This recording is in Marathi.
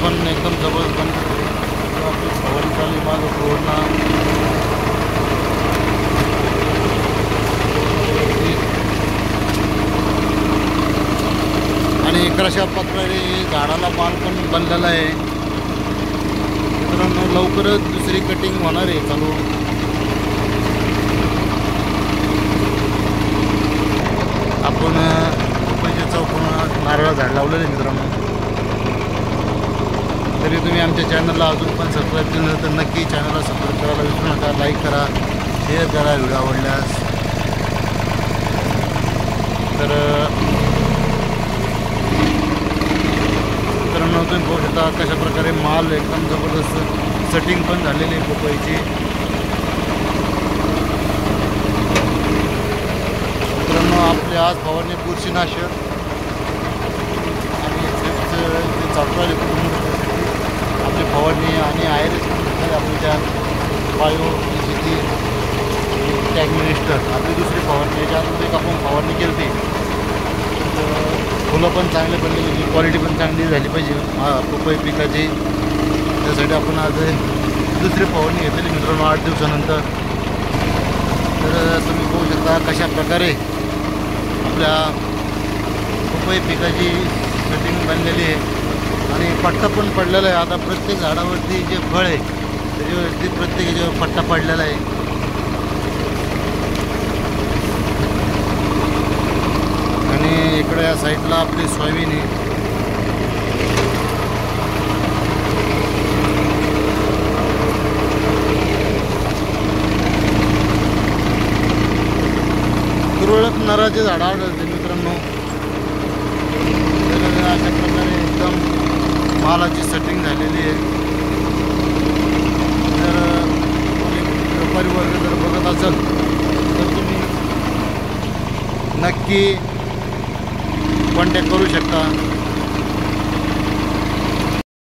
पण एकदम जबरदस्त बनते. आपली फवारणी चालू मागं रोडना आणि अशा प्रकारे झाडाला माल पण बनलेला आहे. मित्रांनो लवकरच दुसरी कटिंग होणार आहे चालू. आपण पपईच्या चौकोनात नारळ झाड लावलेलं आहे मित्रांनो. तरी तुम्ही आमच्या चॅनलला अजून पण सबस्क्राईब केलं तर नक्की चॅनलला सबस्क्राईब करायला विसरू नका. लाईक करा, शेअर करा व्हिडिओ आवडल्यास. तर मित्रांनो तुम्ही पाहू शकता कशा प्रकारे माल एकदम जबरदस्त सेटिंग पण झालेली आहे पपईची. मित्रांनो आपले आज फवारणी बुरशीनाशक आणि चालू कुटुंब आपली फवारणी आणि आयर्स आपल्या बायो शेती टॅग मिनिस्टर आपली दुसरी फवारणी याच्यामध्ये एक आपण फवारणी केली होती. फुलं पण चांगले पडलेली, क्वालिटी पण चांगली झाली पाहिजे पपई पिकाची. त्यासाठी आपण आज दुसरी फवारणी घेतलेली मित्रांनो 8 दिवसानंतर. तर तुम्ही पाहू शकता कशा प्रकारे आपल्या पपई पिकाची सेटिंग बनलेली आहे आणि पट्टा पण पडलेला आहे. आता प्रत्येक झाडावरती जे फळ आहे त्याच्यावरती प्रत्येक याच्यावर पट्टा पडलेला आहे. आणि इकडे या साईडला आपली सोयाबीन आहे. तुरळक नारळाचे झाडं आढळते मित्रांनो. अशा प्रकारे एकदम मालाची सेटिंग झालेली आहे. जर व्यापारी वर्ग जर बघत असेल तर तुम्ही नक्की कॉन्टॅक्ट करू शकता.